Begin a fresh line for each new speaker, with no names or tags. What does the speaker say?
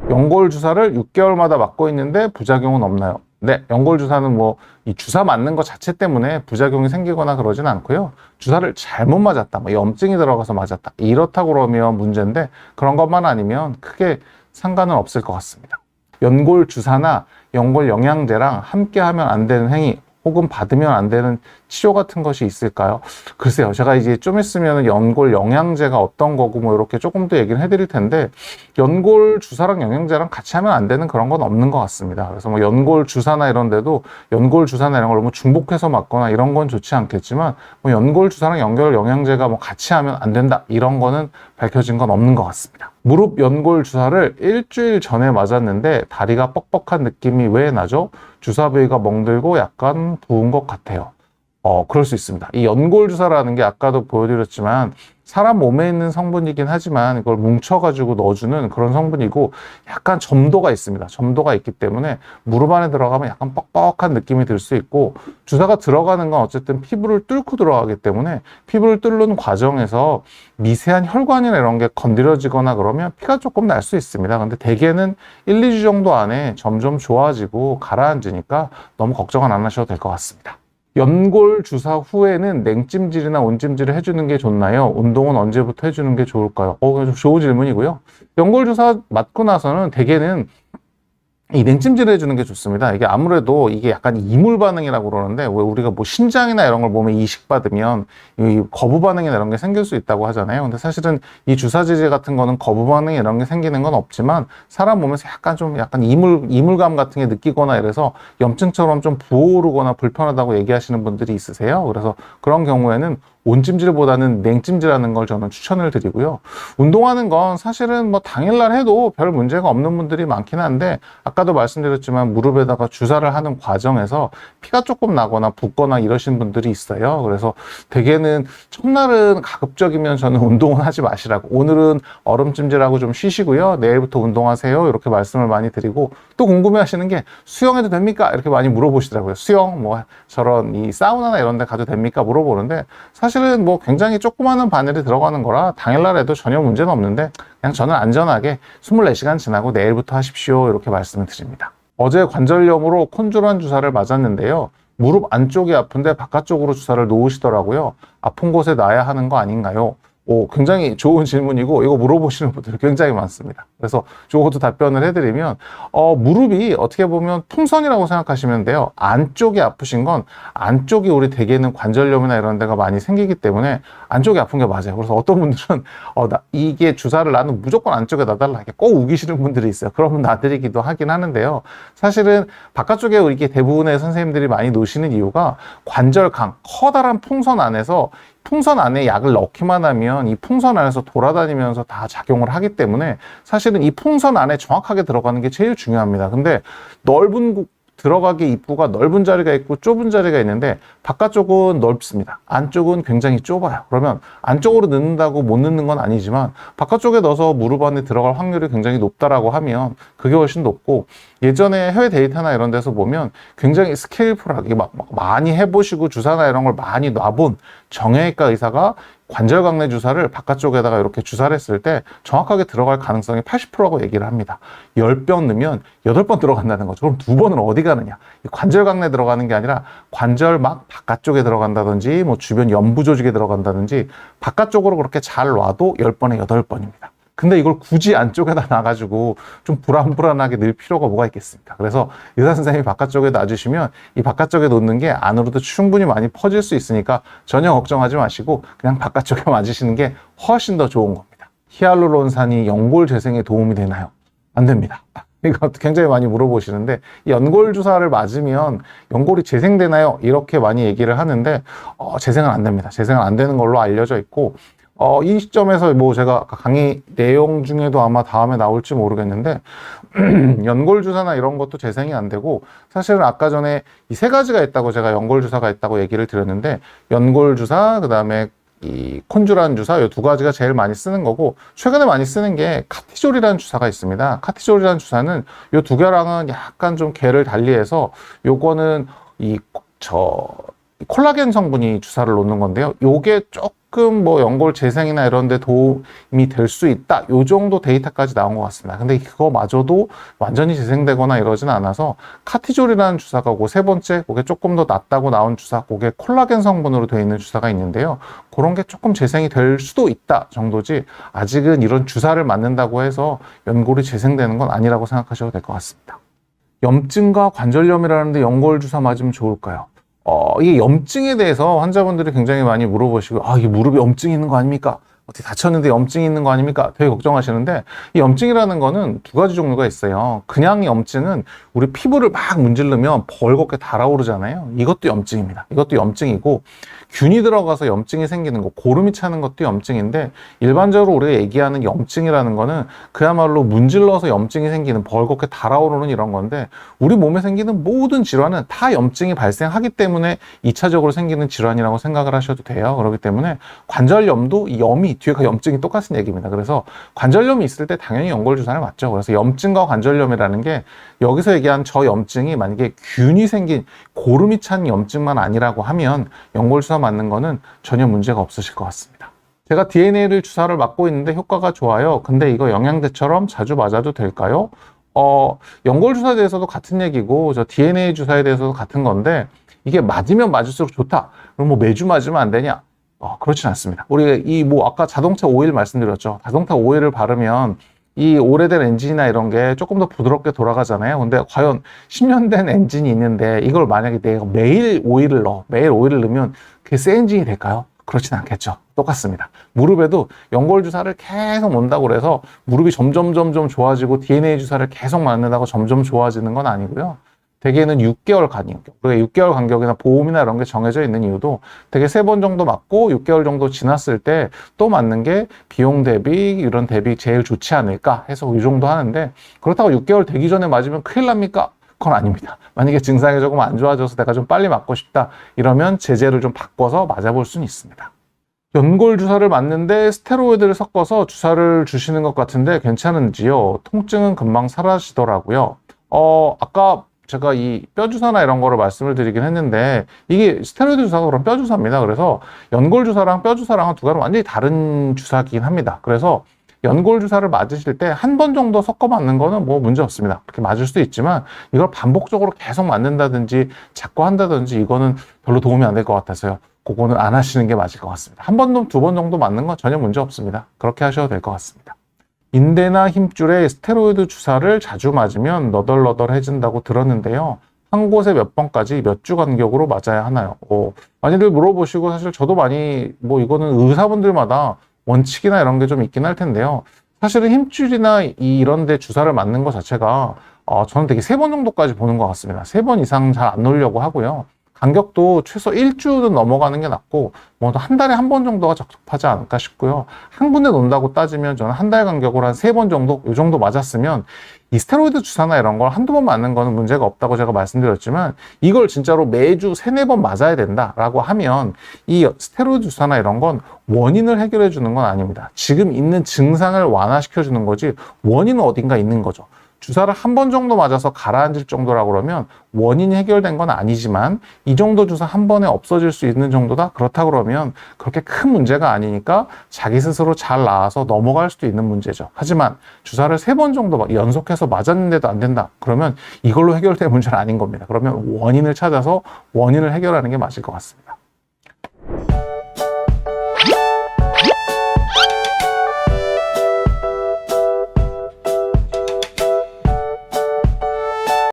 연골 주사를 6개월마다 맞고 있는데 부작용은 없나요? 네, 연골 주사는 뭐 이 주사 맞는 것 자체 때문에 부작용이 생기거나 그러진 않고요. 주사를 잘못 맞았다, 뭐 염증이 들어가서 맞았다, 이렇다고 그러면 문제인데, 그런 것만 아니면 크게 상관은 없을 것 같습니다. 연골 주사나 연골 영양제랑 함께 하면 안 되는 행위 혹은 받으면 안 되는 치료 같은 것이 있을까요? 글쎄요, 제가 이제 좀 있으면 연골 영양제가 어떤 거고 뭐 이렇게 조금 더 얘기를 해드릴 텐데, 연골 주사랑 영양제랑 같이 하면 안 되는 그런 건 없는 것 같습니다. 그래서 뭐 연골 주사나 이런 데도 연골 주사나 이런 걸 너무 중복해서 맞거나 이런 건 좋지 않겠지만, 뭐 연골 주사랑 연골 영양제가 뭐 같이 하면 안 된다, 이런 거는 밝혀진 건 없는 것 같습니다. 무릎 연골 주사를 일주일 전에 맞았는데 다리가 뻑뻑한 느낌이 왜 나죠? 주사 부위가 멍들고 약간 부은 것 같아요. 그럴 수 있습니다. 이 연골 주사라는 게 아까도 보여드렸지만 사람 몸에 있는 성분이긴 하지만 이걸 뭉쳐가지고 넣어주는 그런 성분이고, 약간 점도가 있습니다. 점도가 있기 때문에 무릎 안에 들어가면 약간 뻑뻑한 느낌이 들 수 있고, 주사가 들어가는 건 어쨌든 피부를 뚫고 들어가기 때문에 피부를 뚫는 과정에서 미세한 혈관이나 이런 게 건드려지거나 그러면 피가 조금 날 수 있습니다. 근데 대개는 1, 2주 정도 안에 점점 좋아지고 가라앉으니까 너무 걱정은 안 하셔도 될 것 같습니다. 연골 주사 후에는 냉찜질이나 온찜질을 해주는 게 좋나요? 운동은 언제부터 해주는 게 좋을까요? 좀 좋은 질문이고요. 연골 주사 맞고 나서는 대개는 이 냉찜질을 해주는 게 좋습니다. 이게 아무래도 이게 약간 이물 반응이라고 그러는데, 왜 우리가 뭐 신장이나 이런 걸 몸에 이식받으면 이 거부 반응이나 이런 게 생길 수 있다고 하잖아요. 근데 사실은 이 주사제제 같은 거는 거부 반응이 이런 게 생기는 건 없지만, 사람 몸에서 약간 이물감 같은 게 느끼거나 이래서 염증처럼 좀 부어오르거나 불편하다고 얘기하시는 분들이 있으세요. 그래서 그런 경우에는 온찜질보다는 냉찜질하는 걸 저는 추천을 드리고요. 운동하는 건 사실은 뭐 당일날 해도 별 문제가 없는 분들이 많긴 한데, 아까도 말씀드렸지만 무릎에다가 주사를 하는 과정에서 피가 조금 나거나 붓거나 이러신 분들이 있어요. 그래서 대개는 첫날은 가급적이면 저는 운동은 하지 마시라고, 오늘은 얼음찜질하고 좀 쉬시고요, 내일부터 운동하세요, 이렇게 말씀을 많이 드리고, 또 궁금해 하시는 게 수영해도 됩니까? 이렇게 많이 물어보시더라고요. 수영, 뭐 저런 이 사우나나 이런 데 가도 됩니까? 물어보는데, 사실은 뭐 굉장히 조그마한 바늘이 들어가는 거라 당일날 해도 전혀 문제는 없는데, 그냥 저는 안전하게 24시간 지나고 내일부터 하십시오, 이렇게 말씀을 드립니다. 어제 관절염으로 콘드로안 주사를 맞았는데요. 무릎 안쪽이 아픈데 바깥쪽으로 주사를 놓으시더라고요. 아픈 곳에 놔야 하는 거 아닌가요? 굉장히 좋은 질문이고, 이거 물어보시는 분들이 굉장히 많습니다. 그래서 저것도 답변을 해드리면, 무릎이 어떻게 보면 풍선이라고 생각하시면 돼요. 안쪽이 아프신 건, 안쪽이 우리 대개는 관절염이나 이런 데가 많이 생기기 때문에 안쪽이 아픈 게 맞아요. 그래서 어떤 분들은 이게 주사를 나는 무조건 안쪽에 놔달라 이렇게 꼭 우기시는 분들이 있어요. 그러면 놔드리기도 하긴 하는데요. 사실은 바깥쪽에 이렇게 대부분의 선생님들이 많이 놓으시는 이유가, 관절강, 커다란 풍선 안에서 풍선 안에 약을 넣기만 하면 이 풍선 안에서 돌아다니면서 다 작용을 하기 때문에, 사실은 이 풍선 안에 정확하게 들어가는 게 제일 중요합니다. 근데 넓은 들어가기 입구가 넓은 자리가 있고 좁은 자리가 있는데, 바깥쪽은 넓습니다. 안쪽은 굉장히 좁아요. 그러면 안쪽으로 넣는다고 못 넣는 건 아니지만, 바깥쪽에 넣어서 무릎 안에 들어갈 확률이 굉장히 높다라고 하면 그게 훨씬 높고, 예전에 해외 데이터나 이런 데서 보면 굉장히 스케일풀하게 막 많이 해보시고 주사나 이런 걸 많이 놔본 정형외과 의사가 관절강내 주사를 바깥쪽에다가 이렇게 주사를 했을 때 정확하게 들어갈 가능성이 80%라고 얘기를 합니다. 10번 넣으면 8번 들어간다는 거죠. 그럼 2번은 어디 가느냐? 관절강내 들어가는 게 아니라 관절막 바깥쪽에 들어간다든지, 뭐 주변 연부 조직에 들어간다든지, 바깥쪽으로 그렇게 잘 놔도 10번에 8번입니다. 근데 이걸 굳이 안쪽에다 놔가지고 좀 불안불안하게 넣을 필요가 뭐가 있겠습니까? 그래서 의사 선생님이 바깥쪽에 놔주시면 이 바깥쪽에 놓는 게 안으로도 충분히 많이 퍼질 수 있으니까 전혀 걱정하지 마시고 그냥 바깥쪽에 맞으시는 게 훨씬 더 좋은 겁니다. 히알루론산이 연골 재생에 도움이 되나요? 안 됩니다. 이거 굉장히 많이 물어보시는데, 이 연골 주사를 맞으면 연골이 재생되나요? 이렇게 많이 얘기를 하는데, 재생은 안 됩니다. 재생은 안 되는 걸로 알려져 있고, 이 시점에서 뭐 제가 강의 내용 중에도 아마 다음에 나올지 모르겠는데, 연골 주사나 이런 것도 재생이 안 되고, 사실은 아까 전에 이 세 가지가 있다고 제가 연골 주사가 있다고 얘기를 드렸는데, 연골 주사, 그 다음에 이 콘드로안 주사, 이 두 가지가 제일 많이 쓰는 거고, 최근에 많이 쓰는 게 카티졸이라는 주사가 있습니다. 카티졸이라는 주사는 이 두 개랑은 약간 좀 궤를 달리해서, 요거는 콜라겐 성분이 주사를 놓는 건데요. 요게 조금 뭐 연골 재생이나 이런 데 도움이 될 수 있다. 요 정도 데이터까지 나온 것 같습니다. 근데 그거마저도 완전히 재생되거나 이러진 않아서 카티졸이라는 주사가 그 세 번째, 그게 조금 더 낫다고 나온 주사, 그게 콜라겐 성분으로 되어 있는 주사가 있는데요. 그런 게 조금 재생이 될 수도 있다 정도지 아직은 이런 주사를 맞는다고 해서 연골이 재생되는 건 아니라고 생각하셔도 될 것 같습니다. 염증과 관절염이라는데 연골 주사 맞으면 좋을까요? 이게 염증에 대해서 환자분들이 굉장히 많이 물어보시고, 이게 무릎에 염증이 있는 거 아닙니까? 어떻게 다쳤는데 염증이 있는 거 아닙니까? 되게 걱정하시는데, 이 염증이라는 거는 두 가지 종류가 있어요. 그냥 염증은 우리 피부를 막 문지르면 벌겋게 달아오르잖아요. 이것도 염증입니다. 이것도 염증이고, 균이 들어가서 염증이 생기는 거, 고름이 차는 것도 염증인데, 일반적으로 우리가 얘기하는 염증이라는 거는 그야말로 문질러서 염증이 생기는, 벌겋게 달아오르는 이런 건데, 우리 몸에 생기는 모든 질환은 다 염증이 발생하기 때문에 2차적으로 생기는 질환이라고 생각을 하셔도 돼요. 그렇기 때문에 관절염도 이 염이 뒤에가 염증이 똑같은 얘기입니다. 그래서 관절염이 있을 때 당연히 연골 주사를 맞죠. 그래서 염증과 관절염이라는 게 여기서 얘기한 저 염증이 만약에 균이 생긴 고름이 찬 염증만 아니라고 하면 연골 주사 맞는 거는 전혀 문제가 없으실 것 같습니다. 제가 DNA를 주사를 맞고 있는데 효과가 좋아요. 근데 이거 영양제처럼 자주 맞아도 될까요? 연골 주사에 대해서도 같은 얘기고 저 DNA 주사에 대해서도 같은 건데 이게 맞으면 맞을수록 좋다. 그럼 뭐 매주 맞으면 안 되냐? 그렇진 않습니다. 우리가 아까 자동차 오일 말씀드렸죠. 자동차 오일을 바르면 이 오래된 엔진이나 이런 게 조금 더 부드럽게 돌아가잖아요. 근데 과연 10년 된 엔진이 있는데 이걸 만약에 내가 매일 오일을 넣으면 그게 새 엔진이 될까요? 그렇진 않겠죠. 똑같습니다. 무릎에도 연골 주사를 계속 놓는다고 그래서 무릎이 점점 좋아지고 DNA 주사를 계속 맞는다고 점점 좋아지는 건 아니고요. 대개는 6개월 간격, 우리가 6개월 간격이나 보험이나 이런 게 정해져 있는 이유도 되게 3번 정도 맞고 6개월 정도 지났을 때 또 맞는 게 비용 대비, 이런 대비 제일 좋지 않을까 해서 이 정도 하는데 그렇다고 6개월 되기 전에 맞으면 큰일 납니까? 그건 아닙니다. 만약에 증상이 조금 안 좋아져서 내가 좀 빨리 맞고 싶다 이러면 제제를 좀 바꿔서 맞아볼 수는 있습니다. 연골 주사를 맞는데 스테로이드를 섞어서 주사를 주시는 것 같은데 괜찮은지요? 통증은 금방 사라지더라고요. 아까 제가 이 뼈주사나 이런 거를 말씀을 드리긴 했는데 이게 스테로이드 주사가 그럼 뼈주사입니다. 그래서 연골 주사랑 뼈주사랑은 두 가지 완전히 다른 주사긴 합니다. 그래서 연골 주사를 맞으실 때 한 번 정도 섞어 맞는 거는 뭐 문제 없습니다. 그렇게 맞을 수도 있지만 이걸 반복적으로 계속 맞는다든지 자꾸 한다든지 이거는 별로 도움이 안 될 것 같아서요. 그거는 안 하시는 게 맞을 것 같습니다. 한 번, 두 번 정도 맞는 건 전혀 문제 없습니다. 그렇게 하셔도 될 것 같습니다. 인대나 힘줄에 스테로이드 주사를 자주 맞으면 너덜너덜해진다고 들었는데요. 한 곳에 몇 번까지 몇 주 간격으로 맞아야 하나요? 많이들 물어보시고 사실 저도 많이 이거는 의사분들마다 원칙이나 이런 게 좀 있긴 할 텐데요. 사실은 힘줄이나 이런 데 주사를 맞는 것 자체가 저는 되게 3번 정도까지 보는 것 같습니다. 3번 이상 잘 안 놓으려고 하고요. 간격도 최소 1주는 넘어가는 게 낫고 한 달에 한 번 정도가 적합하지 않을까 싶고요. 한 군데 놓는다고 따지면 저는 한 달 간격으로 한 3번 정도 이 정도 맞았으면 이 스테로이드 주사나 이런 걸 한두 번 맞는 거는 문제가 없다고 제가 말씀드렸지만 이걸 진짜로 매주 3-4번 맞아야 된다라고 하면 이 스테로이드 주사나 이런 건 원인을 해결해 주는 건 아닙니다. 지금 있는 증상을 완화시켜 주는 거지 원인은 어딘가 있는 거죠. 주사를 한 번 정도 맞아서 가라앉을 정도라고 그러면 원인이 해결된 건 아니지만 이 정도 주사 한 번에 없어질 수 있는 정도다? 그렇다 그러면 그렇게 큰 문제가 아니니까 자기 스스로 잘 나아서 넘어갈 수도 있는 문제죠. 하지만 주사를 3번 정도 연속해서 맞았는데도 안 된다? 그러면 이걸로 해결될 문제는 아닌 겁니다. 그러면 원인을 찾아서 원인을 해결하는 게 맞을 것 같습니다.